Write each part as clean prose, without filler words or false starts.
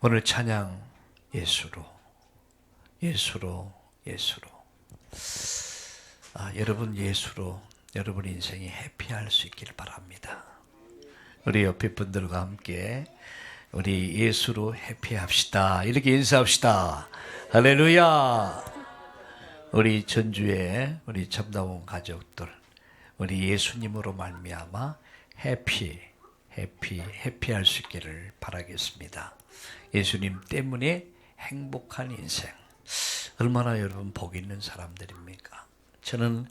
오늘 찬양 예수로, 예수로, 예수로. 여러분 예수로 여러분 인생이 해피할 수 있길 바랍니다. 우리 옆에 분들과 함께 우리 예수로 해피합시다. 이렇게 인사합시다. 할렐루야. 우리 전주에 우리 참다운 가족들, 우리 예수님으로 말미암아 해피할 수 있기를 바라겠습니다. 예수님 때문에 행복한 인생, 얼마나 여러분 복 있는 사람들입니까? 저는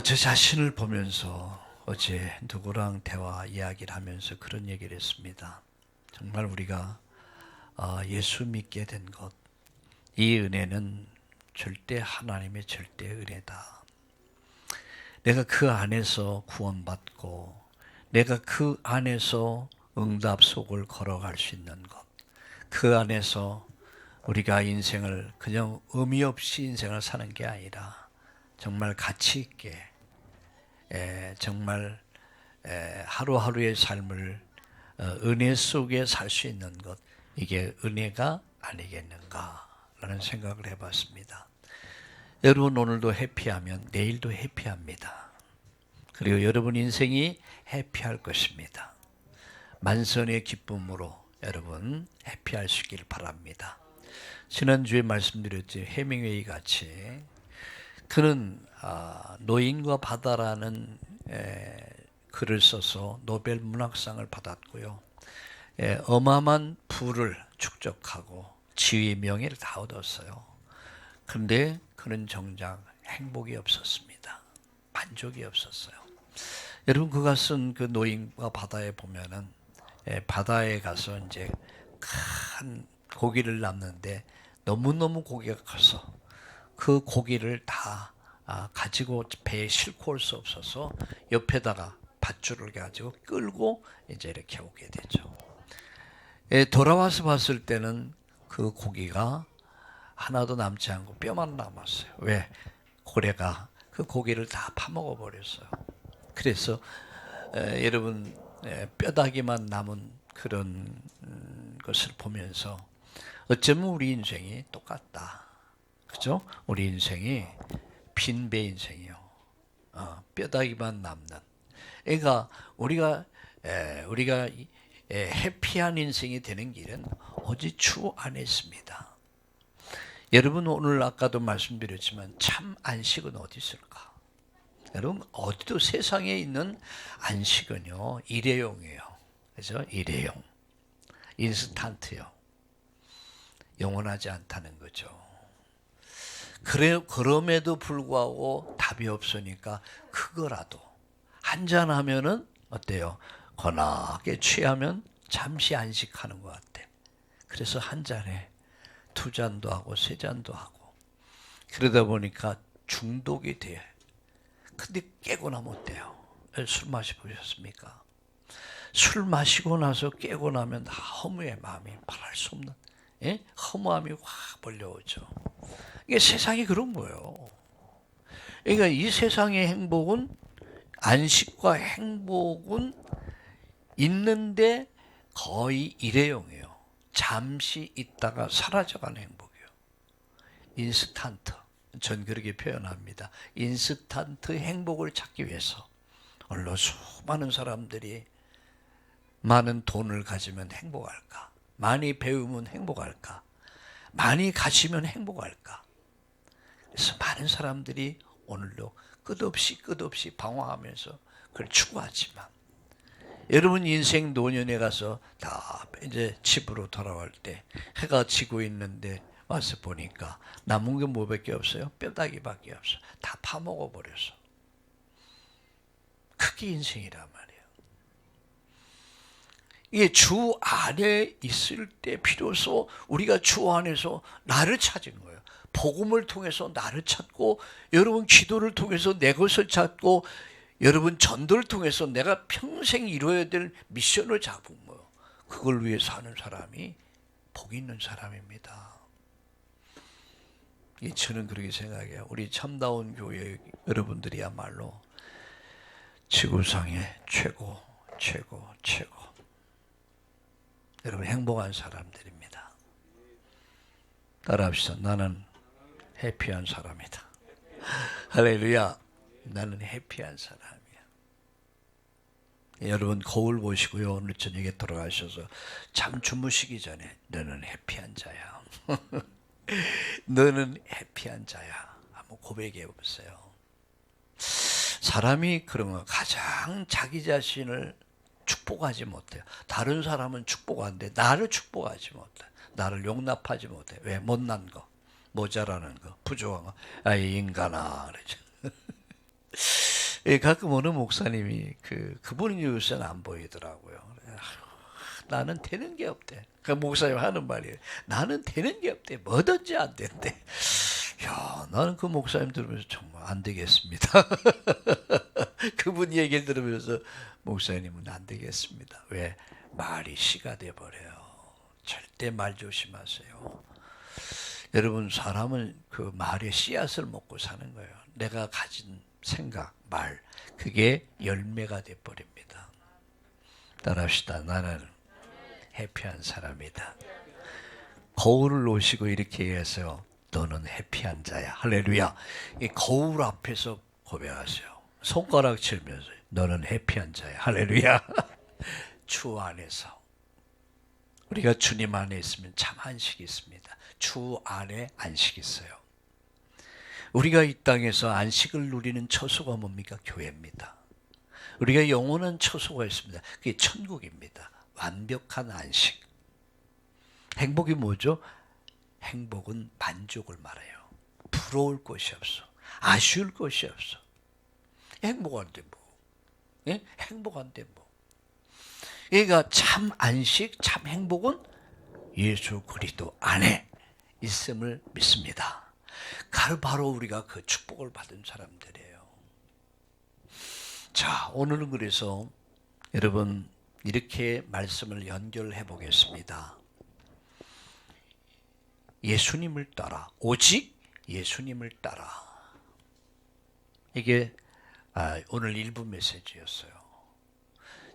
저 자신을 보면서 어제 누구랑 이야기를 하면서 그런 얘기를 했습니다. 정말 우리가 예수 믿게 된 것, 이 은혜는 절대 하나님의 절대 은혜다. 내가 그 안에서 구원받고 내가 그 안에서 응답 속을 걸어갈 수 있는 것, 그 안에서 우리가 인생을 그냥 의미 없이 인생을 사는 게 아니라 정말 가치 있게 정말 하루하루의 삶을 은혜 속에 살 수 있는 것, 이게 은혜가 아니겠는가라는 생각을 해봤습니다. 여러분 오늘도 해피하면 내일도 해피합니다. 그리고 여러분 인생이 해피할 것입니다. 만선의 기쁨으로 여러분 해피할 수 있길 바랍니다. 지난주에 말씀드렸지, 해밍웨이 같이 그는 노인과 바다라는 글을 써서 노벨 문학상을 받았고요. 어마어마한 부를 축적하고 지위의 명예를 다 얻었어요. 그런데 그는 정작 행복이 없었습니다. 만족이 없었어요. 여러분 그가 쓴 그 노인과 바다에 보면은 바다에 가서 이제 큰 고기를 납는데 너무너무 고기가 커서 그 고기를 다 가지고 배에 싣고 올 수 없어서 옆에다가 밧줄을 가지고 끌고 이제 이렇게 오게 되죠. 돌아와서 봤을 때는 그 고기가 하나도 남지 않고 뼈만 남았어요. 왜? 고래가 그 고기를 다 파먹어 버렸어요. 그래서 여러분 뼈다귀만 남은 그런 것을 보면서 어쩌면 우리 인생이 똑같다. 그죠? 우리 인생이 빈배 인생이요. 뼈다귀만 남는. 그러니까 우리가 해피한 인생이 되는 길은 오직 주 안에 있습니다. 여러분 오늘 아까도 말씀드렸지만 참 안식은 어디 있을까? 여러분 어디도 세상에 있는 안식은요 일회용이에요. 그죠? 일회용, 인스턴트요. 영원하지 않다는 거죠. 그럼에도 불구하고 답이 없으니까 그거라도 한잔 하면은 어때요? 거나하게 취하면 잠시 안식하는 것 같아. 그래서 한 잔에 두 잔도 하고 세 잔도 하고 그러다 보니까 중독이 돼. 근데 깨고나 못 돼요. 술 마셔보셨습니까? 술 마시고 나서 깨고 나면 허무의 마음이 말할 수 없는 허무함이 확 몰려오죠. 이게 세상이 그런 거예요. 그러니까 이 세상의 행복은, 안식과 행복은 있는데 거의 일회용이에요. 잠시 있다가 사라져가는 행복이에요. 인스턴트. 전 그렇게 표현합니다. 인스턴트 행복을 찾기 위해서 오늘도 수많은 사람들이 많은 돈을 가지면 행복할까? 많이 배우면 행복할까? 많이 가지면 행복할까? 그래서 많은 사람들이 오늘도 끝없이 방황하면서 그걸 추구하지만 여러분 인생 노년에 가서 다 이제 집으로 돌아올 때 해가 지고 있는데 와서 보니까 남은 게 뭐밖에 없어요? 뼈다귀밖에 없어. 다 파먹어 버렸어. 그게 인생이란 말이에요. 이게 주 안에 있을 때 비로소 우리가 주 안에서 나를 찾은 거예요. 복음을 통해서 나를 찾고, 여러분 기도를 통해서 내 것을 찾고, 여러분 전도를 통해서 내가 평생 이루어야 될 미션을 잡은 거예요. 그걸 위해 사는 사람이 복 있는 사람입니다. 저는 그렇게 생각해요. 우리 참다운 교회 여러분들이야말로 지구상의 최고. 여러분 행복한 사람들입니다. 따라합시다. 나는 해피한 사람이다. 할렐루야. 나는 해피한 사람이야. 여러분 거울 보시고요. 오늘 저녁에 돌아가셔서 잠 주무시기 전에 너는 해피한 자야. 너는 해피한 자야. 한번 고백해 보세요. 사람이 그런 거 가장 자기 자신을 축복하지 못해요. 다른 사람은 축복하는데 나를 축복하지 못해. 나를 용납하지 못해. 왜? 못난 거, 모자라는 거, 부족한 거. 아이 인간아 그러죠. 가끔 어느 목사님이 그분이 요새는 안 보이더라고요. 나는 되는 게 없대. 그 목사님 하는 말이에요. 나는 되는 게 없대. 뭐든지 안 된대. 야, 나는 그 목사님 들으면서 정말 안 되겠습니다. 그분 얘기를 들으면서 목사님은 안 되겠습니다. 왜? 말이 씨가 돼버려요. 절대 말 조심하세요. 여러분 사람은 그 말의 씨앗을 먹고 사는 거예요. 내가 가진 생각, 말, 그게 열매가 돼버립니다. 따라합시다. 나는 해피한 사람이다. 거울을 놓으시고 이렇게 해서 너는 해피한 자야. 할렐루야. 이 거울 앞에서 고백하세요. 손가락 치면서 너는 해피한 자야. 할렐루야. 주 안에서 우리가 주님 안에 있으면 참 안식이 있습니다. 주 안에 안식이 있어요. 우리가 이 땅에서 안식을 누리는 처소가 뭡니까? 교회입니다. 우리가 영원한 처소가 있습니다. 그게 천국입니다. 완벽한 안식. 행복이 뭐죠? 행복은 만족을 말해요. 부러울 것이 없어. 아쉬울 것이 없어. 행복한데 뭐. 예? 행복한데 뭐. 그러니까 참 안식, 참 행복은 예수 그리스도 안에 있음을 믿습니다. 바로 우리가 그 축복을 받은 사람들이에요. 자, 오늘은 그래서 여러분 이렇게 말씀을 연결해 보겠습니다. 예수님을 따라, 오직 예수님을 따라. 이게 오늘 일부 메시지였어요.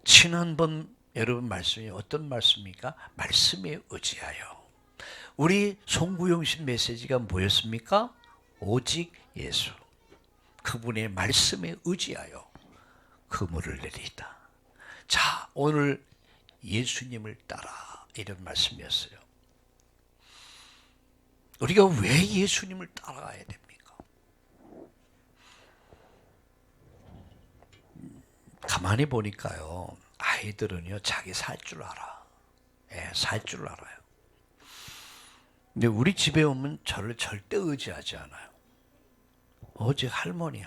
지난번 여러분 말씀이 어떤 말씀입니까? 말씀에 의지하여. 우리 송구영신 메시지가 뭐였습니까? 오직 예수. 그분의 말씀에 의지하여 그물을 내리다. 자, 오늘 예수님을 따라 이런 말씀이었어요. 우리가 왜 예수님을 따라가야 됩니까? 가만히 보니까요. 아이들은요. 자기 살 줄 알아. 예, 살 줄 알아요. 근데 우리 집에 오면 저를 절대 의지하지 않아요. 오직 할머니야.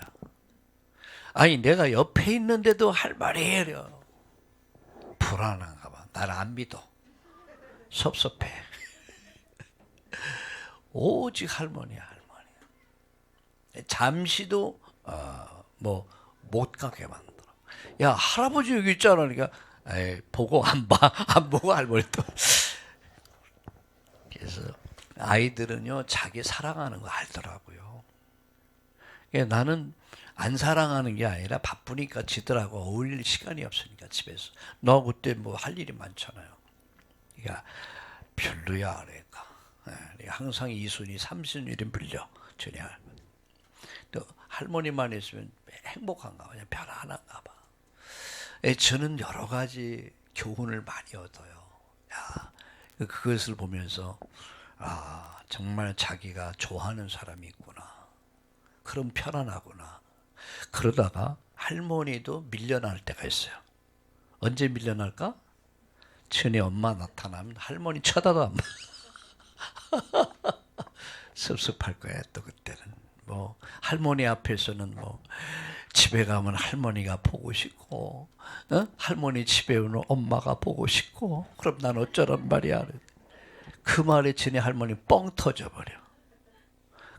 아니 내가 옆에 있는데도 할 말이 해요. 불안한가 봐. 나를 안 믿어. 섭섭해. 오직 할머니야, 할머니야. 잠시도 못 가게 만들어. 야, 할아버지 여기 있잖아. 그러니까 보고 안 봐. 안 보고 할머니 또. 그래서 아이들은요, 자기 사랑하는 거 알더라고요. 그러니까 나는 안 사랑하는 게 아니라 바쁘니까 지들하고 어울릴 시간이 없으니까 집에서. 너 그때 뭐 할 일이 많잖아요. 그러니까 별로야, 그러니까. 항상 이순이 삼순일이 불려. 전혀. 또 할머니만 있으면 행복한가 봐. 그냥 편안한가 봐. 저는 여러 가지 교훈을 많이 얻어요. 야, 그것을 보면서 정말 자기가 좋아하는 사람이 있구나. 그럼 편안하구나. 그러다가 할머니도 밀려날 때가 있어요. 언제 밀려날까? 전에 엄마 나타나면 할머니 쳐다도 안 봐. 섭섭할 거야 또 그때는. 뭐 할머니 앞에서는 뭐 집에 가면 할머니가 보고 싶고, 할머니 집에 오는 엄마가 보고 싶고, 그럼 난 어쩌란 말이야. 그 말에 전에 할머니 뻥 터져버려.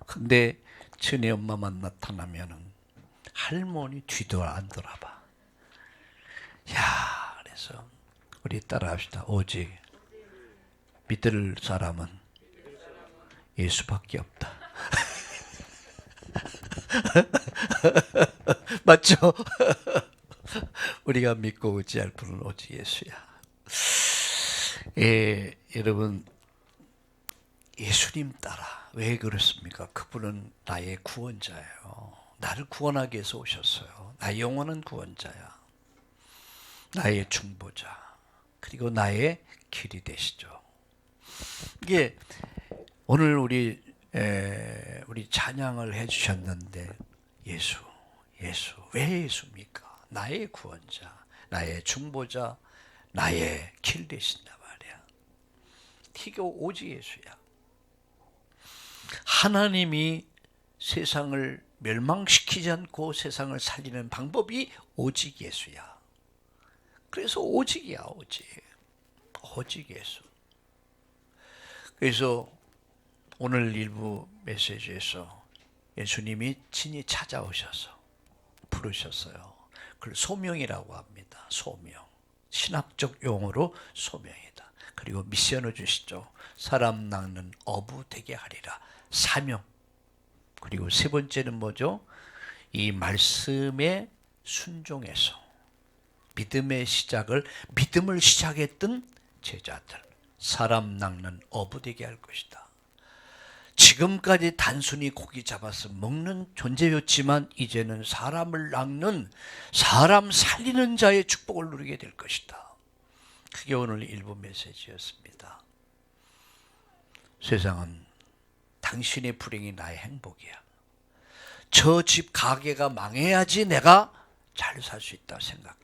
근데 전에 엄마만 나타나면은 할머니 뒤도 안 돌아봐. 야, 그래서 우리 따라합시다. 오직 믿을 사람은 예수밖에 없다. 맞죠? 우리가 믿고 의지할 분은 오직 예수야. 여러분, 예수님 따라. 왜 그렇습니까? 그분은 나의 구원자예요. 나를 구원하기 위해서 오셨어요. 나의 영원한 구원자야. 나의 중보자. 그리고 나의 길이 되시죠. 이게 오늘 우리 찬양을 해주셨는데, 예수. 왜 예수입니까? 나의 구원자, 나의 중보자, 나의 길 되신단 말이야. 이게 오직 예수야. 하나님이 세상을 멸망시키지 않고 세상을 살리는 방법이 오직 예수야. 그래서 오직이야, 오직 예수. 그래서 오늘 일부 메시지에서 예수님이 친히 찾아오셔서 부르셨어요. 그걸 소명이라고 합니다. 소명. 신학적 용어로 소명이다. 그리고 미션을 주시죠. 사람 낚는 어부 되게 하리라. 사명. 그리고 세 번째는 뭐죠? 이 말씀에 순종해서 믿음을 시작했던 제자들, 사람 낚는 어부 되게 할 것이다. 지금까지 단순히 고기 잡아서 먹는 존재였지만 이제는 사람을 낚는, 사람 살리는 자의 축복을 누리게 될 것이다. 그게 오늘 일부 메시지였습니다. 세상은 당신의 불행이 나의 행복이야. 저 집 가게가 망해야지 내가 잘 살 수 있다 생각해.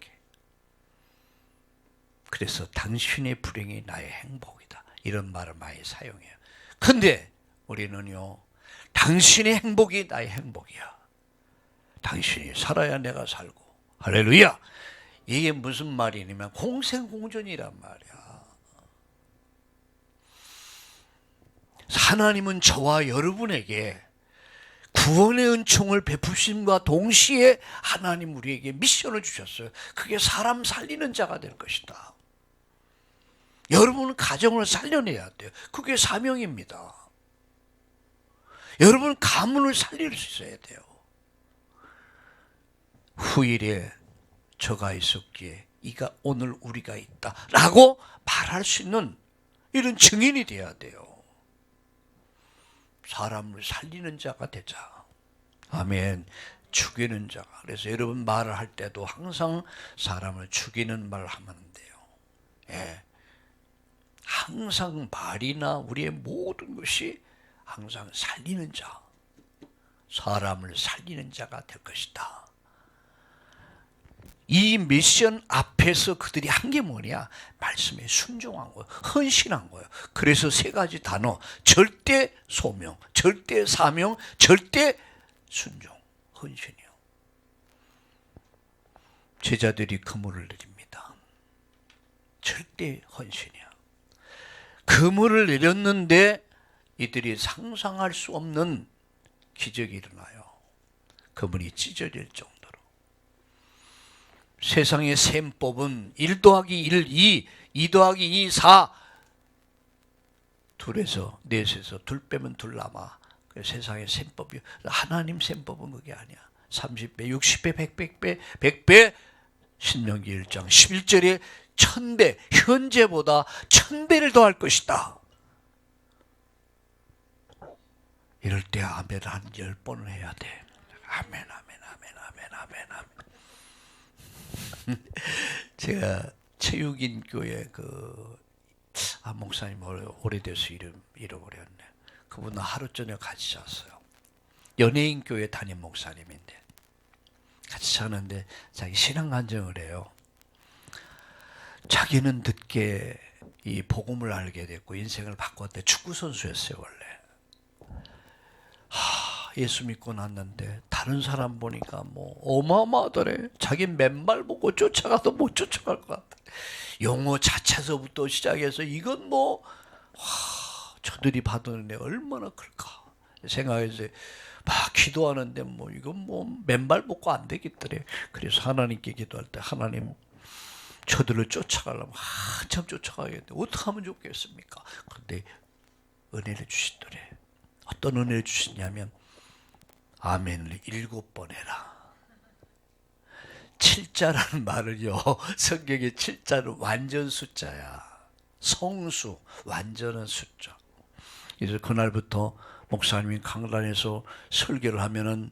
그래서 당신의 불행이 나의 행복이다. 이런 말을 많이 사용해요. 근데 우리는요, 당신의 행복이 나의 행복이야. 당신이 살아야 내가 살고. 할렐루야! 이게 무슨 말이냐면 공생공존이란 말이야. 하나님은 저와 여러분에게 구원의 은총을 베푸심과 동시에 하나님 우리에게 미션을 주셨어요. 그게 사람 살리는 자가 될 것이다. 여러분은 가정을 살려내야 돼요. 그게 사명입니다. 여러분은 가문을 살릴 수 있어야 돼요. 후일에 저가 있었기에 이가 오늘 우리가 있다 라고 말할 수 있는 이런 증인이 돼야 돼요. 사람을 살리는 자가 되자. 아멘. 죽이는 자가. 그래서 여러분 말을 할 때도 항상 사람을 죽이는 말을 하면 안 돼요. 예. 항상 말이나 우리의 모든 것이 항상 살리는 자, 사람을 살리는 자가 될 것이다. 이 미션 앞에서 그들이 한 게 뭐냐? 말씀에 순종한 거예요. 헌신한 거예요. 그래서 세 가지 단어, 절대 소명, 절대 사명, 절대 순종, 헌신이요. 제자들이 그물을 내립니다. 절대 헌신이야. 그물을 내렸는데 이들이 상상할 수 없는 기적이 일어나요. 그물이 찢어질 정도로. 세상의 셈법은 1 더하기 1, 2 더하기 2, 4. 둘에서, 넷에서 둘 빼면 둘 남아. 세상의 셈법이, 하나님 셈법은 그게 아니야. 30배, 60배, 100배, 100배, 신명기 1장 11절에 1000배, 현재보다 1000배를 더할 것이다. 이럴 때 아멘을 한 10번을 해야 돼. 아멘, 아멘, 아멘, 아멘, 아멘, 아멘. 제가 체육인 교회 목사님 오래돼서 이름 잃어버렸네. 그분은 하루 저녁 같이 잤어요. 연예인 교회 담임 목사님인데 같이 자는데 자기 신앙 간증을 해요. 자기는 늦게 이 복음을 알게 됐고 인생을 바꿨대. 축구 선수였어요 원래. 예수 믿고 났는데 다른 사람 보니까 뭐 어마어마하더래. 자기 맨발 보고 쫓아가도 못 쫓아갈 것 같아. 용어 자체서부터 시작해서 이건 뭐 저들이 받은 은혜 얼마나 클까 생각해서 막 기도하는데 뭐 이건 뭐 맨발 벗고 안 되겠더래. 그래서 하나님께 기도할 때 하나님 저들을 쫓아가려면 한참 쫓아가야겠는데 어떻게 하면 좋겠습니까? 근데 은혜를 주시더래. 어떤 은혜를 주시냐면 아멘을 7번 해라. 7자라는 말을요 성경의 7자는 완전 숫자야. 성수, 완전한 숫자. 그래서 그날부터 목사님이 강단에서 설교를 하면은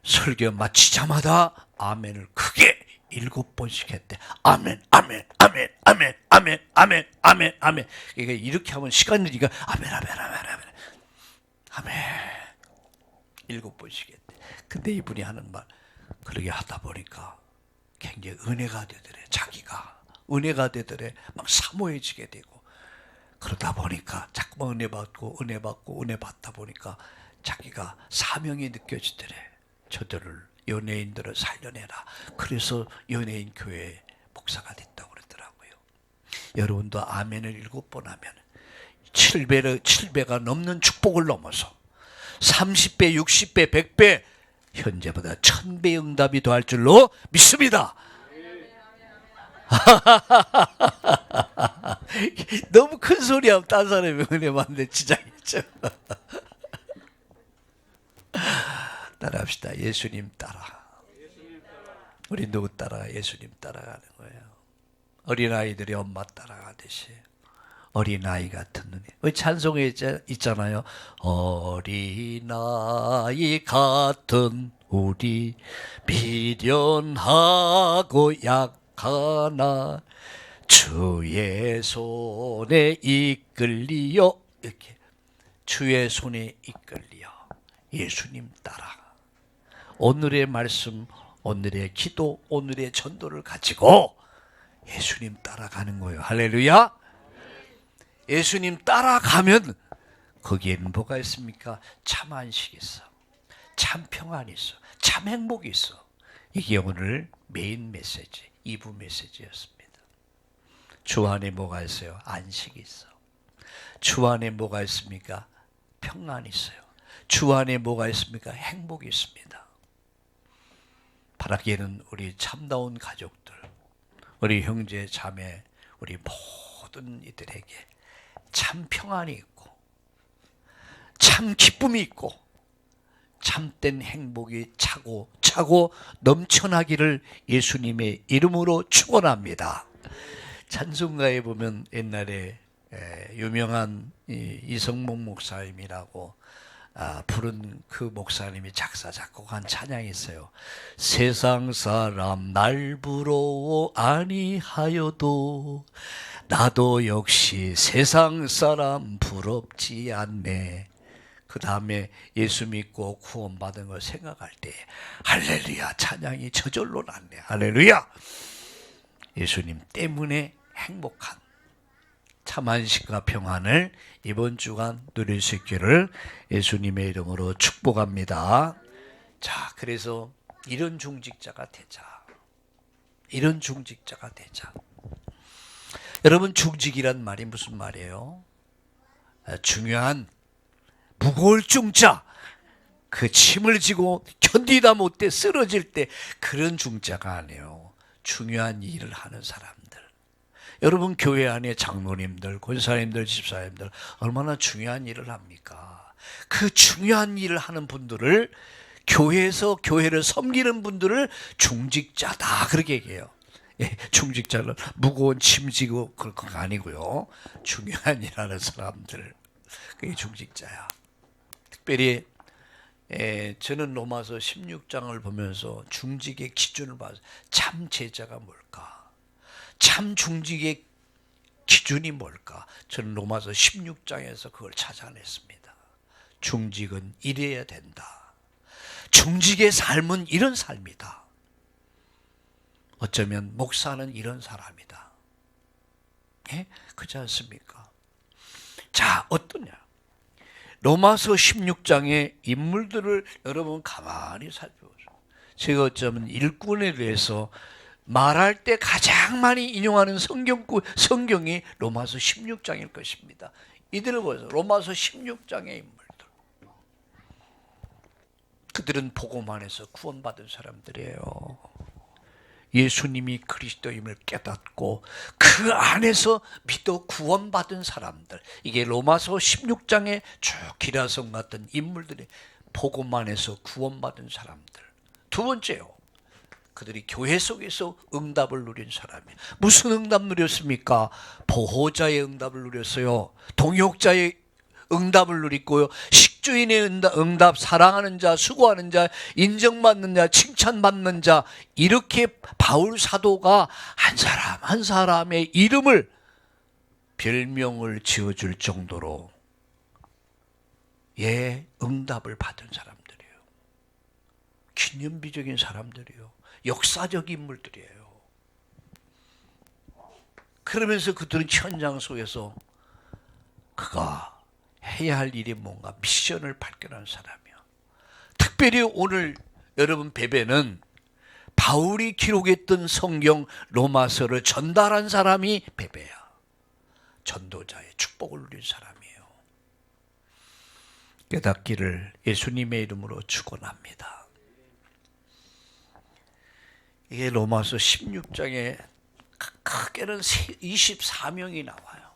설교 마치자마자 아멘을 크게 7번씩 했대. 아멘, 아멘, 아멘, 아멘, 아멘, 아멘, 아멘, 아멘. 그러니까 이렇게 하면 시간 느리니까 아멘, 아멘, 아멘, 아멘, 아멘. 7번씩 했대. 근데 이분이 하는 말, 그러게 하다 보니까 굉장히 은혜가 되더래. 자기가 은혜가 되더래. 막 사모해지게 되고, 그러다 보니까 자꾸만 은혜 받고 은혜 받고 은혜 받다 보니까 자기가 사명이 느껴지더래. 저들을, 연예인들을 살려내라. 그래서 연예인 교회 목사가 됐다고 그러더라고요. 여러분도 아멘을 7번 하면 7배가 넘는 축복을 넘어서 30배, 60배, 100배, 현재보다 1000배 응답이 더할 줄로 믿습니다. 너무 큰 소리 하면 딴 사람이 은혜 받는데 지장이죠. 따라합시다. 예수님 따라. 우리 누구 따라? 예수님 따라가는 거예요. 어린아이들이 엄마 따라가듯이 어린아이 같은 눈이. 우리 찬송에 있잖아요. 어린아이 같은 우리 미련하고 약하나 주의 손에 이끌리어, 이렇게 주의 손에 이끌리어 예수님 따라. 오늘의 말씀, 오늘의 기도, 오늘의 전도를 가지고 예수님 따라가는 거예요. 할렐루야. 예수님 따라가면 거기에는 뭐가 있습니까? 참 안식이 있어, 참 평안이 있어, 참 행복이 있어. 이게 오늘 메인 메시지, 2부 메시지였습니다. 주 안에 뭐가 있어요? 안식이 있어. 주 안에 뭐가 있습니까? 평안이 있어요. 주 안에 뭐가 있습니까? 행복이 있습니다. 바라기에는 우리 참다운 가족들, 우리 형제 자매, 우리 모든 이들에게 참 평안이 있고 참 기쁨이 있고 참된 행복이 차고 넘쳐나기를 예수님의 이름으로 축원합니다. 찬송가에 보면 옛날에 유명한 이성목 목사님이라고 부른 그 목사님이 작사 작곡한 찬양이 있어요. 세상 사람 날 부러워 아니하여도 나도 역시 세상 사람 부럽지 않네. 그 다음에 예수 믿고 구원받은 걸 생각할 때 할렐루야, 찬양이 저절로 났네. 할렐루야. 예수님 때문에 행복한 참 안식과 평안을 이번 주간 누릴 수 있기를 예수님의 이름으로 축복합니다. 자, 그래서 이런 중직자가 되자. 이런 중직자가 되자. 여러분, 중직이란 말이 무슨 말이에요? 중요한 무거울 중자, 그 짐을 지고 견디다 못해 쓰러질 때 그런 중자가 아니에요. 중요한 일을 하는 사람들. 여러분, 교회 안에 장로님들, 권사님들, 집사님들 얼마나 중요한 일을 합니까? 그 중요한 일을 하는 분들을, 교회에서 교회를 섬기는 분들을 중직자다 그렇게 얘기해요. 예, 중직자는 무거운 짐 지고 그럴 거 아니고요. 중요한 일 하는 사람들, 그게 중직자야. 특별히 저는 로마서 16장을 보면서 중직의 기준을 봐서 참 제자가 뭘까? 참 중직의 기준이 뭘까? 저는 로마서 16장에서 그걸 찾아냈습니다. 중직은 이래야 된다. 중직의 삶은 이런 삶이다. 어쩌면 목사는 이런 사람이다. 예? 그렇지 않습니까? 자, 어떠냐? 로마서 16장의 인물들을 여러분 가만히 살펴보세요. 제가 어쩌면 일꾼에 대해서 말할 때 가장 많이 인용하는 성경이 로마서 16장일 것입니다. 이들을 보세요. 로마서 16장의 인물들. 그들은 복음 안에서 구원받은 사람들이에요. 예수님이 그리스도임을 깨닫고 그 안에서 믿어 구원받은 사람들. 이게 로마서 16장의 쭉 기라성 같은 인물들이 복음 안에서 구원받은 사람들. 두 번째요. 그들이 교회 속에서 응답을 누린 사람이에요. 무슨 응답 누렸습니까? 보호자의 응답을 누렸어요. 동역자의 응답을 누리고요. 식주인의 응답, 사랑하는 자, 수고하는 자, 인정받는 자, 칭찬받는 자, 이렇게 바울 사도가 한 사람 한 사람의 이름을, 별명을 지어줄 정도로 응답을 받은 사람들이에요. 기념비적인 사람들이에요. 역사적 인물들이에요. 그러면서 그들은 현장 속에서 그가 해야 할 일이 뭔가 미션을 발견한 사람이야. 특별히 오늘 여러분 베베는 바울이 기록했던 성경 로마서를 전달한 사람이 베베야. 전도자의 축복을 누린 사람이에요. 깨닫기를 예수님의 이름으로 축원합니다. 이게 로마서 16장에 크게는 24명이 나와요.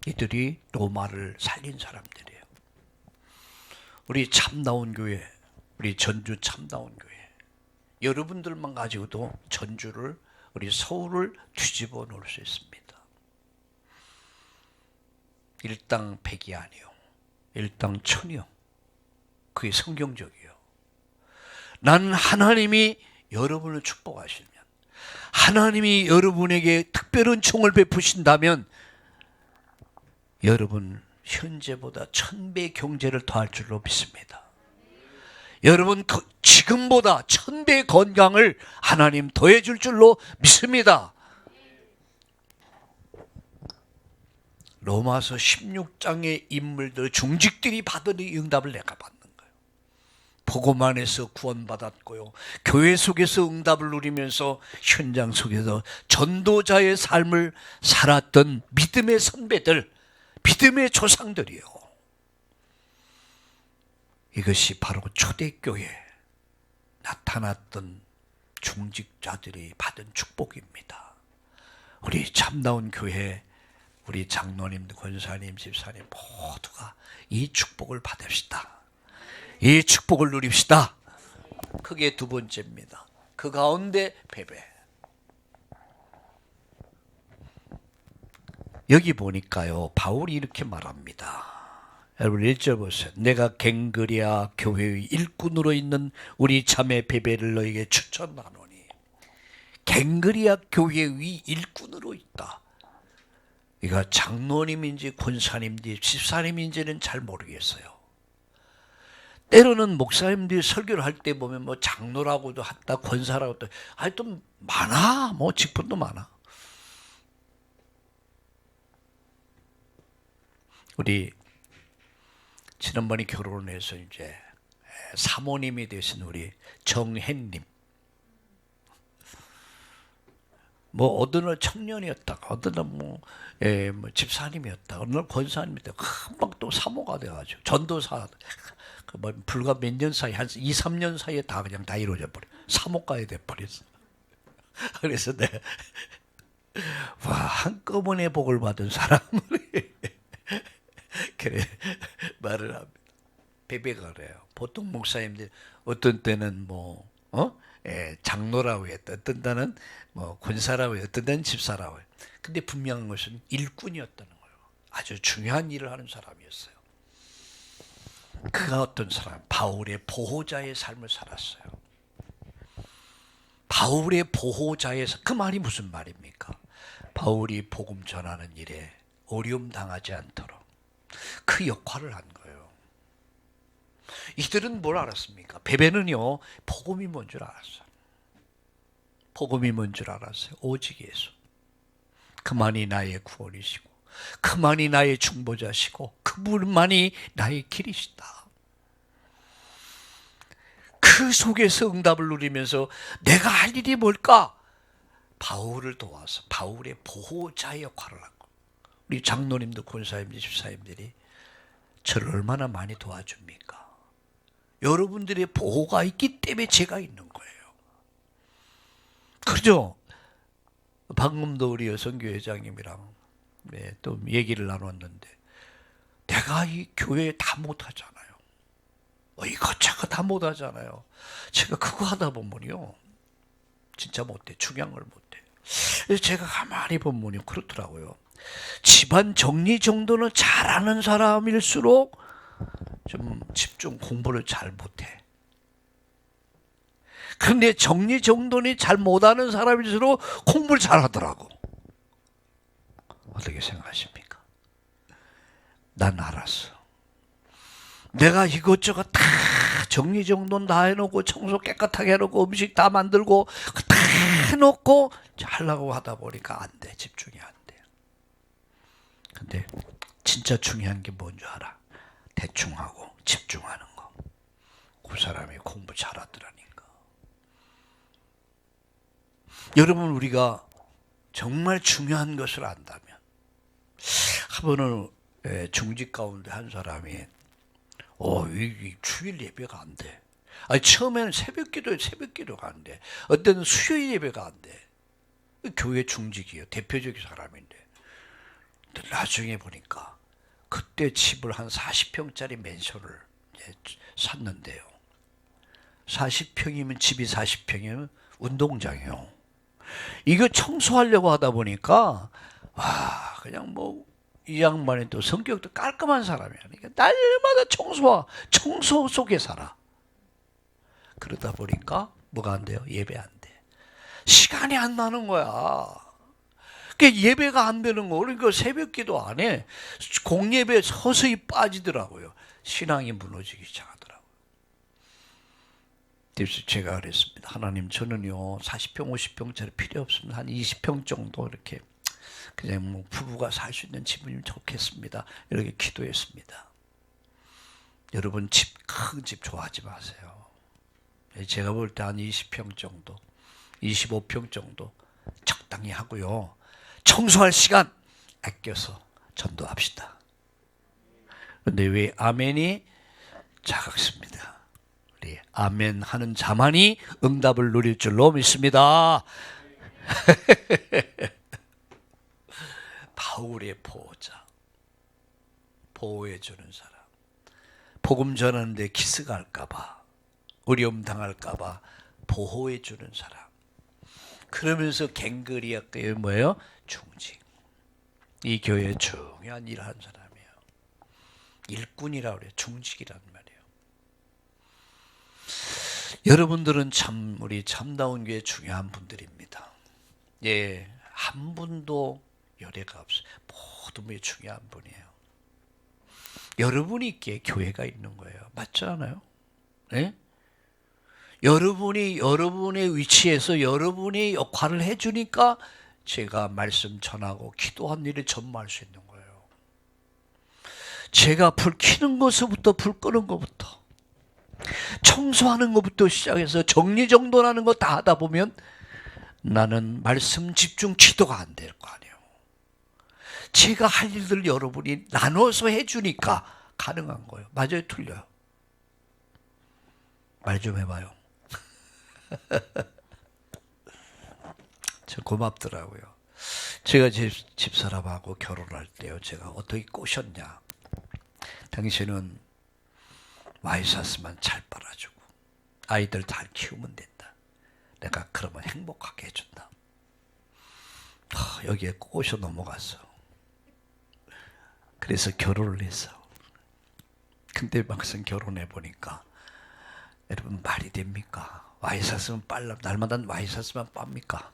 이들이 로마를 살린 사람들이에요. 우리 참다운 교회, 우리 전주 참다운 교회, 여러분들만 가지고도 전주를, 우리 서울을 뒤집어 놓을 수 있습니다. 일당 백이 아니요, 일당 천이요. 그게 성경적이에요. 나는 하나님이 여러분을 축복하시면, 하나님이 여러분에게 특별한 총을 베푸신다면 여러분 현재보다 1000배 경제를 더할 줄로 믿습니다. 여러분 지금보다 1000배 건강을 하나님 더해 줄 줄로 믿습니다. 로마서 16장의 인물들, 중직들이 받은 이 응답을 내가 받는 거예요. 복음 안에서 구원받았고요, 교회 속에서 응답을 누리면서 현장 속에서 전도자의 삶을 살았던 믿음의 선배들, 믿음의 조상들이요. 이것이 바로 초대교회에 나타났던 중직자들이 받은 축복입니다. 우리 참다운 교회, 우리 장로님, 권사님, 집사님 모두가 이 축복을 받읍시다. 이 축복을 누립시다. 그게 두 번째입니다. 그 가운데 베베. 여기 보니까요, 바울이 이렇게 말합니다. 여러분 1절 보세요. 내가 갱그리아 교회의 일꾼으로 있는 우리 자매 베베를 너에게 추천하노니. 갱그리아 교회의 일꾼으로 있다. 이가 장로님인지 권사님인지 집사님인지는 잘 모르겠어요. 때로는 목사님들이 설교를 할 때 보면 뭐 장로라고도 한다, 권사라고도, 하여튼 많아. 뭐 직분도 많아. 우리 지난번에 결혼해서 이제 사모님이 되신 우리 정혜님, 뭐 어느 날 청년이었다가 어느 날 뭐 집사님이었다, 어느 날 권사님이었다, 금방 또 사모가 돼가지고 전도사, 뭐 불과 몇 년 사이, 한 2, 3년 사이에 다 그냥 다 이루어져 버려. 사모가야 돼 버렸어. 그래서 내가 와, 한꺼번에 복을 받은 사람을 그래 말을 합니다. 베베가 그래요. 보통 목사님들 어떤 때는 뭐 장로라고 했다, 어떤 때는 뭐 권사라고 했다, 어떤 때는 집사라고 했다. 근데 분명한 것은 일꾼이었다는 거예요. 아주 중요한 일을 하는 사람이었어요. 그가 어떤 사람? 바울의 보호자의 삶을 살았어요. 바울의 보호자의, 그 말이 무슨 말입니까? 바울이 복음 전하는 일에 어려움 당하지 않도록 그 역할을 한 거예요. 이들은 뭘 알았습니까? 베베는요, 복음이 뭔 줄 알았어요. 복음이 뭔 줄 알았어요. 오직 예수. 그만이 나의 구원이시고, 그만이 나의 중보자시고, 그분만이 나의 길이시다. 그 속에서 응답을 누리면서 내가 할 일이 뭘까? 바울을 도와서 바울의 보호자의 역할을 하고, 우리 장로님들, 권사님들, 집사님들이 저를 얼마나 많이 도와줍니까? 여러분들의 보호가 있기 때문에 제가 있는 거예요. 그죠? 방금도 우리 여성교회장님이랑 또 얘기를 나눴는데, 내가 이 교회에 다 못하잖아요. 이것저것 다 못하잖아요. 제가 그거 하다 보면요, 진짜 못해. 중요한 걸 못해. 그래서 제가 가만히 보면 그렇더라고요. 집안 정리 정도는 잘하는 사람일수록 좀 집중 공부를 잘 못해. 그런데 정리 정돈이 잘 못하는 사람일수록 공부를 잘하더라고. 어떻게 생각하십니까? 난 알았어. 내가 이것저것 다 정리정돈 다 해놓고 청소 깨끗하게 해놓고 음식 다 만들고 다 해놓고 하려고 하다 보니까 안 돼. 집중이 안 돼. 근데 진짜 중요한 게 뭔 줄 알아? 대충 하고 집중하는 거. 그 사람이 공부 잘하더라니까. 여러분, 우리가 정말 중요한 것을 안다면, 한 번은 중직 가운데 한 사람이 이 주일 예배가 안 돼. 아니, 처음에는 새벽 기도가 안 돼. 어떤 수요일 예배가 안 돼. 교회 중직이에요. 대표적인 사람인데. 근데 나중에 보니까 그때 집을 한 40평짜리 맨션을 샀는데요. 40평이면 집이 40평이면 운동장이요. 이거 청소하려고 하다 보니까 그냥 이 양반이 또 성격도 깔끔한 사람이야. 그러니까 날마다 청소 속에 살아. 그러다 보니까 뭐가 안 돼요? 예배 안 돼. 시간이 안 나는 거야. 그러니까 예배가 안 되는 거. 그러니까 새벽 기도 안 해. 공예배에 서서히 빠지더라고요. 신앙이 무너지기 시작하더라고요. 그래서 제가 그랬습니다. 하나님, 저는요 40평 50평짜리 필요 없습니다. 한 20평 정도 이렇게 그냥 부부가 살 수 있는 집이면 좋겠습니다. 이렇게 기도했습니다. 여러분, 큰 집 좋아하지 마세요. 제가 볼 때 한 20평 정도, 25평 정도 적당히 하고요. 청소할 시간 아껴서 전도합시다. 그런데 왜 아멘이 작습니다. 우리 아멘 하는 자만이 응답을 누릴 줄로 믿습니다. 바울의 보호자, 보호해주는 사람. 복음 전하는데 기스가 할까봐, 어려움 당할까봐 보호해주는 사람. 그러면서 갱그리아교회 뭐예요? 중직. 이 교회에 중요한 일을 하는 사람이에요. 일꾼이라고 그래요. 중직이란 말이에요. 여러분들은 참 우리 참다운 교회 중요한 분들입니다. 예, 한 분도 열애가 없어요. 모든 분이 중요한 분이에요. 여러분이 있기에 교회가 있는 거예요. 맞지 않아요? 네? 여러분이 여러분의 위치에서 여러분이 역할을 해주니까 제가 말씀 전하고 기도한 일을 전무할 수 있는 거예요. 제가 불 켜는 것부터 불 끄는 것부터 청소하는 것부터 시작해서 정리정돈하는 거 다 하다 보면 나는 말씀 집중 기도가 안 될 거 아니에요. 제가 할 일들 여러분이 나눠서 해주니까 가능한 거예요. 맞아요? 틀려요? 말 좀 해봐요. 저 고맙더라고요. 제가 집사람하고 결혼할 때요, 제가 어떻게 꼬셨냐. 당신은 와이셔츠만 잘 빨아주고 아이들 잘 키우면 된다. 내가 그러면 행복하게 해준다. 여기에 꼬셔 넘어갔어. 그래서 결혼을 했어. 근데 막상 결혼해 보니까 여러분, 말이 됩니까? 와이셔츠만 빨라, 날마다 와이셔츠만 빱니까?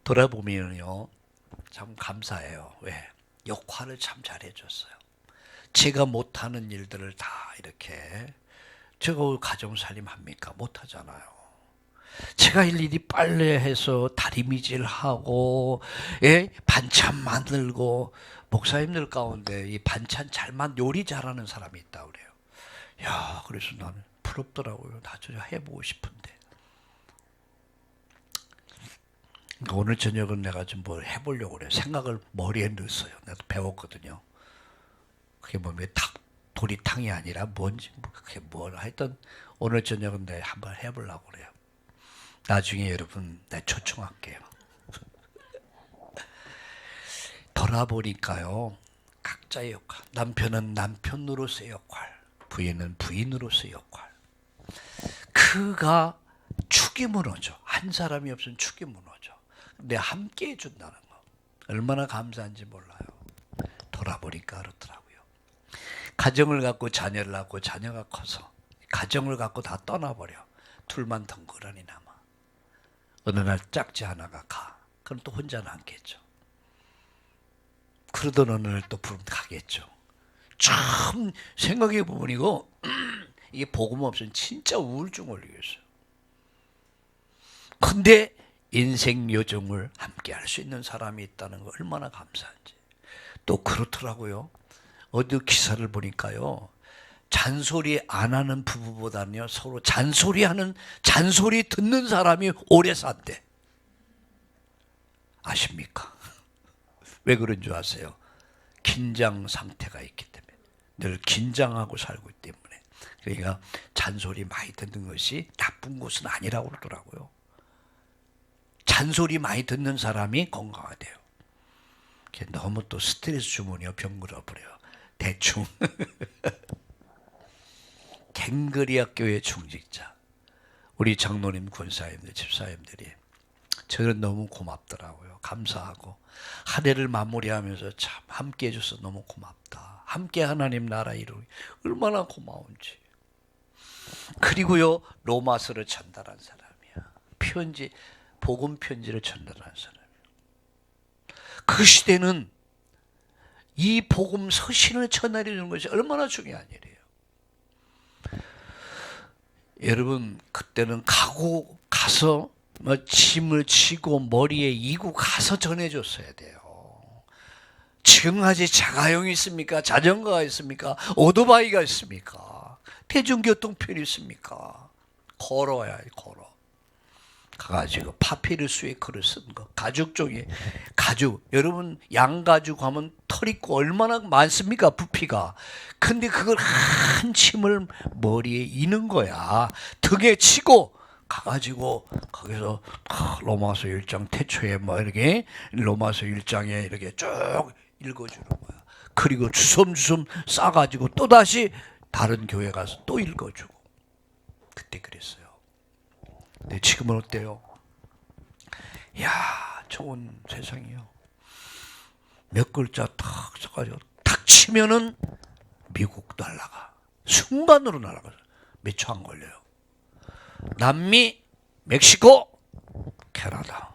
돌아보면요, 참 감사해요. 왜? 역할을 참 잘해줬어요. 제가 못하는 일들을 다 이렇게, 제가 가정살림 합니까? 못하잖아요. 제가 일일이 빨래해서 다리미질하고, 반찬 만들고, 목사님들 가운데 이 반찬 요리 잘하는 사람이 있다고 그래요. 야, 그래서 나는 부럽더라고요. 나도 해보고 싶은데. 그러니까 오늘 저녁은 내가 좀 뭘 해보려고 그래요. 생각을 머리에 넣었어요. 나도 배웠거든요. 그게 도리탕이 아니라 뭔지, 그게 뭘 하여튼 오늘 저녁은 내가 한번 해보려고 그래요. 나중에 여러분, 내가 초청할게요. 돌아보니까요, 각자의 역할, 남편은 남편으로서의 역할, 부인은 부인으로서의 역할. 그가 축이 무너져. 한 사람이 없으면 축이 무너져. 근데 함께 해준다는 거 얼마나 감사한지 몰라요. 돌아보니까 그렇더라고요. 가정을 갖고 자녀를 갖고 자녀가 커서 가정을 갖고 다 떠나버려. 둘만 덩그러니 남아. 어느 날 짝지 하나가 가. 그럼 또 혼자 남겠죠. 그러던 어느 날 또 부르면 가겠죠. 참 생각해 보면 이게 복음 없으면 진짜 우울증 걸리겠어요. 근데 인생 요정을 함께 할 수 있는 사람이 있다는 거 얼마나 감사한지. 또 그렇더라고요. 어디 기사를 보니까요. 잔소리 안 하는 부부보다는요. 서로 잔소리 듣는 사람이 오래 산대. 아십니까? 왜 그런 줄 아세요? 긴장 상태가 있기 때문에. 늘 긴장하고 살고 있기 때문에. 그러니까 잔소리 많이 듣는 것이 나쁜 것은 아니라고 그러더라고요. 잔소리 많이 듣는 사람이 건강하대요. 너무 또 스트레스 주머니가 병들어 버려요. 대충. 갱그리아 교회 중직자 우리 장로님, 권사님들, 집사님들이 저는 너무 고맙더라고요. 감사하고 한 해를 마무리하면서 참 함께 해줘서 너무 고맙다. 함께 하나님 나라 이루기 얼마나 고마운지. 그리고요 로마서를 전달한 사람이야. 편지, 복음 편지를 전달한 사람이야. 그 시대는 이 복음 서신을 전해주는 것이 얼마나 중요한 일이에요. 여러분 그때는 가서 짐을 지고 머리에 이고 가서 전해줬어야 돼요. 지금까지 자가용이 있습니까? 자전거가 있습니까? 오토바이가 있습니까? 대중교통편이 있습니까? 걸어야 해. 걸어 가가지고 파피루스의 글을 쓴 거. 가죽 종이 가죽. 여러분 양가죽 하면 털 있고 얼마나 많습니까? 부피가. 근데 그걸 한 침을 머리에 이는 거야. 등에 치고 가가지고 거기서 로마서 1장 태초에 이렇게 로마서 1장에 이렇게 쭉 읽어주는 거야. 그리고 주섬주섬 싸가지고 또다시 다른 교회 가서 또 읽어주고. 그때 그랬어요. 근데 지금은 어때요? 이야, 좋은 세상이요. 몇 글자 탁 써가지고 탁 치면은 미국 날아가. 순간으로 날아가. 몇 초 안 걸려요. 남미, 멕시코, 캐나다,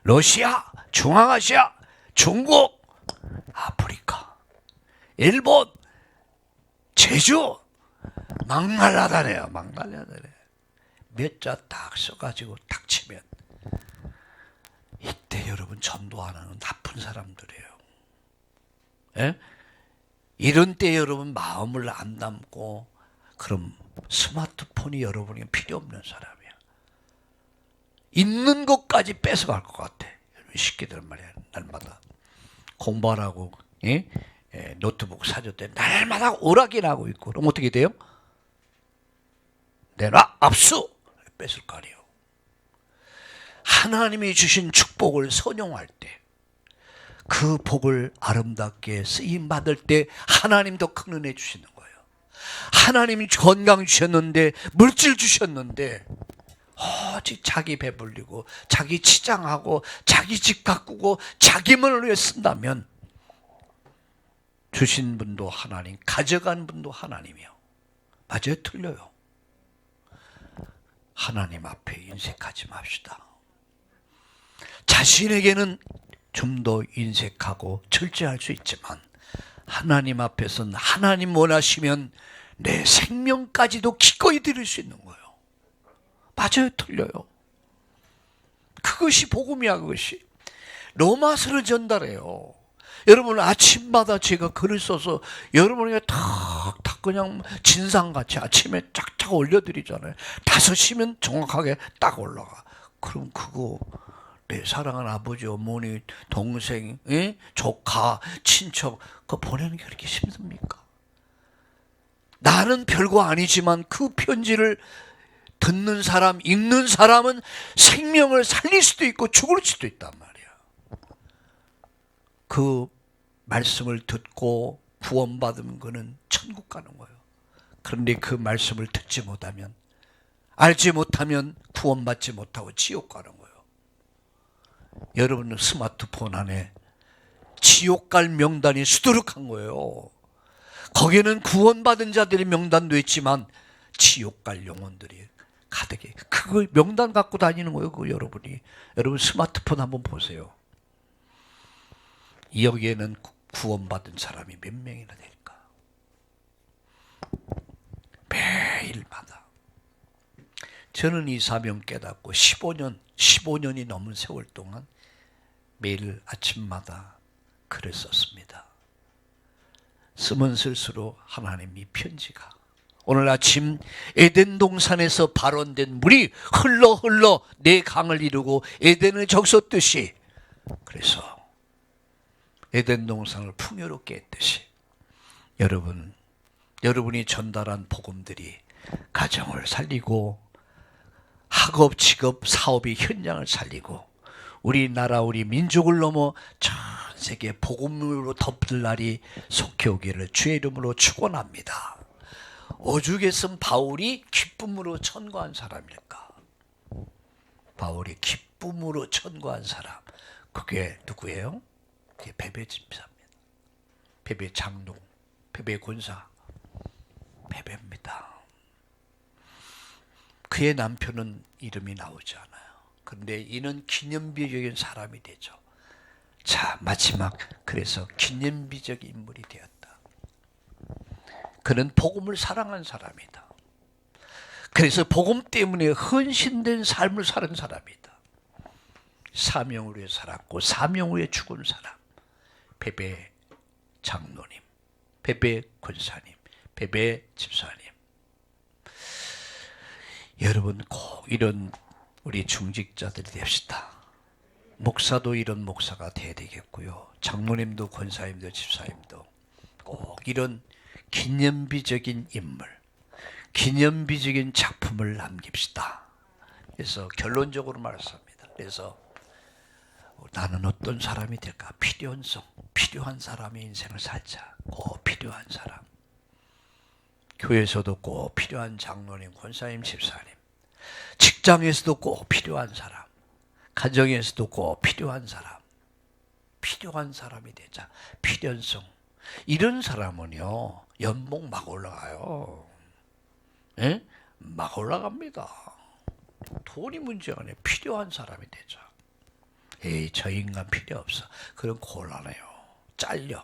러시아, 중앙아시아, 중국, 아프리카, 일본, 제주, 막 날아다녀요. 막 날아다녀요. 몇 자 딱 써가지고 딱 치면 이때 여러분 전도하는 나쁜 사람들이에요. 예? 이런 때 여러분 마음을 안 담고 그럼 스마트폰이 여러분에게 필요 없는 사람이야. 있는 것까지 뺏어갈 것 같아. 쉽게들 말이야. 날마다 공부하라고 노트북 사줬대. 날마다 오락이나 고 있고 그럼 어떻게 돼요? 내놔 압수 뺏을 거 아니에요. 하나님이 주신 축복을 선용할 때 그 복을 아름답게 쓰임 받을 때 하나님 더 큰 은혜 주시는 거예요. 하나님이 건강 주셨는데 물질 주셨는데 오직 자기 배불리고 자기 치장하고 자기 집 가꾸고 자기만을 위해 쓴다면 주신 분도 하나님, 가져간 분도 하나님이요. 맞아요? 틀려요? 하나님 앞에 인색하지 맙시다. 자신에게는 좀 더 인색하고 절제할 수 있지만 하나님 앞에서는 하나님 원하시면 내 생명까지도 기꺼이 드릴 수 있는 거예요. 맞아요? 틀려요? 그것이 복음이야. 그것이 로마서를 전달해요. 여러분 아침마다 제가 글을 써서 여러분에게 탁탁 그냥 진상같이 아침에 쫙쫙 올려드리잖아요. 5시면 정확하게 딱 올라가. 그럼 그거 내 사랑하는 아버지, 어머니, 동생, 조카, 친척 그거 보내는 게 그렇게 힘듭니까? 나는 별거 아니지만 그 편지를 듣는 사람, 읽는 사람은 생명을 살릴 수도 있고 죽을 수도 있단 말이야. 그 말씀을 듣고 구원받은 거는 천국 가는 거예요. 그런데 그 말씀을 듣지 못하면, 알지 못하면 구원받지 못하고 지옥 가는 거예요. 여러분은 스마트폰 안에 지옥 갈 명단이 수두룩한 거예요. 거기에는 구원받은 자들의 명단도 있지만 지옥 갈 영혼들이 가득해. 그 명단 갖고 다니는 거예요. 그 여러분 스마트폰 한번 보세요. 여기에는 구원받은 사람이 몇 명이나 될까? 매일마다. 저는 이 사명 깨닫고 15년이 넘은 세월 동안 매일 아침마다 글을 썼습니다. 쓰면 쓸수록 하나님이 편지가, 오늘 아침 에덴 동산에서 발원된 물이 흘러 내 강을 이루고 에덴을 적셨듯이, 그래서 에덴 동산을 풍요롭게 했듯이 여러분이 전달한 복음들이 가정을 살리고 학업, 직업, 사업의 현장을 살리고 우리나라, 우리 민족을 넘어 전 세계 복음으로 덮을 날이 속히 오기를 주의 이름으로 축원합니다. 오죽에 쓴 바울이 기쁨으로 천거한 사람일까? 바울이 기쁨으로 천거한 사람, 그게 누구예요? 그게 베베 집사입니다. 베베 장로, 베베 권사, 베베입니다. 그의 남편은 이름이 나오지 않아요. 그런데 이는 기념비적인 사람이 되죠. 자, 마지막, 그래서 기념비적인 인물이 되었다. 그는 복음을 사랑한 사람이다. 그래서 복음 때문에 헌신된 삶을 사는 사람이다. 사명을 위해 살았고 사명 위해 죽은 사람. 베베 장로님, 베베 권사님, 베베 집사님. 여러분 꼭 이런 우리 중직자들이 됩시다. 목사도 이런 목사가 돼야 되겠고요. 장로님도 권사님도 집사님도 꼭 이런 기념비적인 인물, 기념비적인 작품을 남깁시다. 그래서 결론적으로 말씀합니다. 그래서 나는 어떤 사람이 될까? 필요한 사람의 인생을 살자. 꼭 필요한 사람. 교회에서도 꼭 필요한 장로님, 권사님, 집사님. 직장에서도 꼭 필요한 사람. 가정에서도 꼭 필요한 사람. 필요한 사람이 되자. 필연성. 이런 사람은요, 연봉 막 올라가요. 예? 막 올라갑니다. 돈이 문제가 아니에요. 필요한 사람이 되자. 에이, 저 인간 필요 없어. 그럼 곤란해요. 잘려.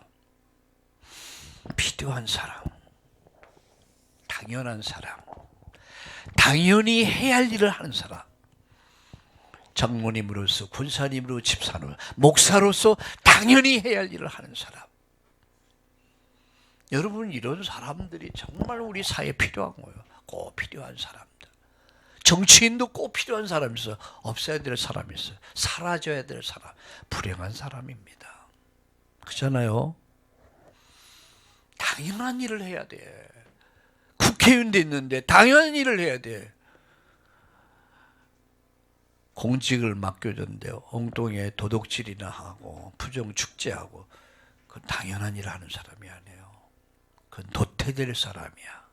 필요한 사람. 당연한 사람. 당연히 해야 할 일을 하는 사람. 장모님으로서, 군사님으로, 집사로, 목사로서 당연히 해야 할 일을 하는 사람. 여러분, 이런 사람들이 정말 우리 사회에 필요한 거예요. 꼭 필요한 사람들. 정치인도 꼭 필요한 사람이 있어요. 없애야 될 사람이 있어요. 사라져야 될 사람. 불행한 사람입니다. 그렇잖아요. 당연한 일을 해야 돼. 국회의원도 있는데 당연한 일을 해야 돼. 공직을 맡겨줬는데 엉뚱하게 도둑질이나 하고 부정축제하고, 그건 당연한 일을 하는 사람이 아니에요. 그건 도태될 사람이야.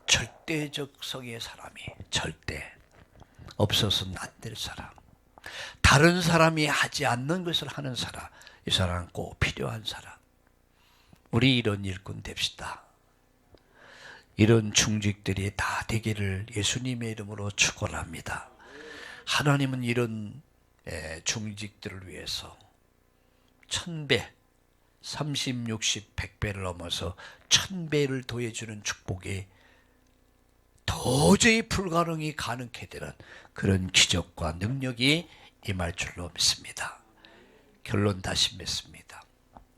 절대적 성의 사람이, 절대 없어서는 안 될 사람. 다른 사람이 하지 않는 것을 하는 사람. 이 사람은 꼭 필요한 사람. 우리 이런 일꾼 됩시다. 이런 중직들이 다 되기를 예수님의 이름으로 축원합니다. 하나님은 이런 중직들을 위해서 1000배, 30, 60, 100배를 넘어서 1000배를 더해주는 축복이 도저히 불가능이 가능케 되는 그런 기적과 능력이 임할 줄로 믿습니다. 결론 다시 맺습니다.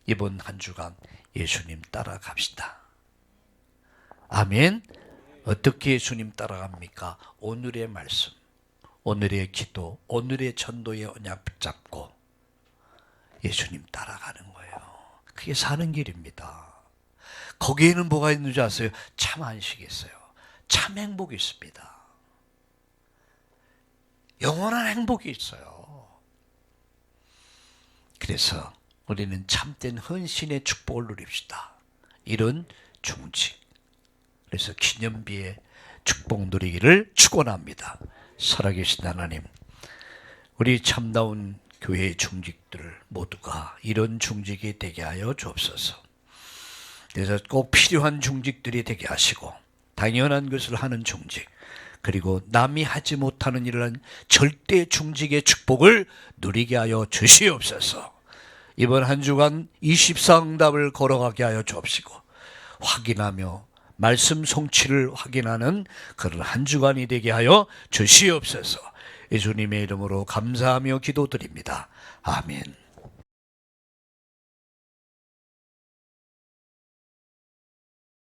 이번 한 주간 예수님 따라갑시다. 아멘. 어떻게 예수님 따라갑니까? 오늘의 말씀, 오늘의 기도, 오늘의 전도의 언약 붙잡고 예수님 따라가는 거예요. 그게 사는 길입니다. 거기에는 뭐가 있는지 아세요? 참 안식이 있어요. 참 행복이 있습니다. 영원한 행복이 있어요. 그래서 우리는 참된 헌신의 축복을 누립시다. 이런 중직. 그래서 기념비의 축복 누리기를 축원합니다. 살아계신 하나님, 우리 참다운 교회의 중직들 모두가 이런 중직이 되게 하여 주옵소서. 그래서 꼭 필요한 중직들이 되게 하시고 당연한 것을 하는 중직, 그리고 남이 하지 못하는 일을 한 절대 중직의 축복을 누리게 하여 주시옵소서. 이번 한 주간 24응답을 걸어가게 하여 주옵시고 확인하며 말씀 성취를 확인하는 그런 한 주간이 되게 하여 주시옵소서. 예수님의 이름으로 감사하며 기도드립니다. 아멘.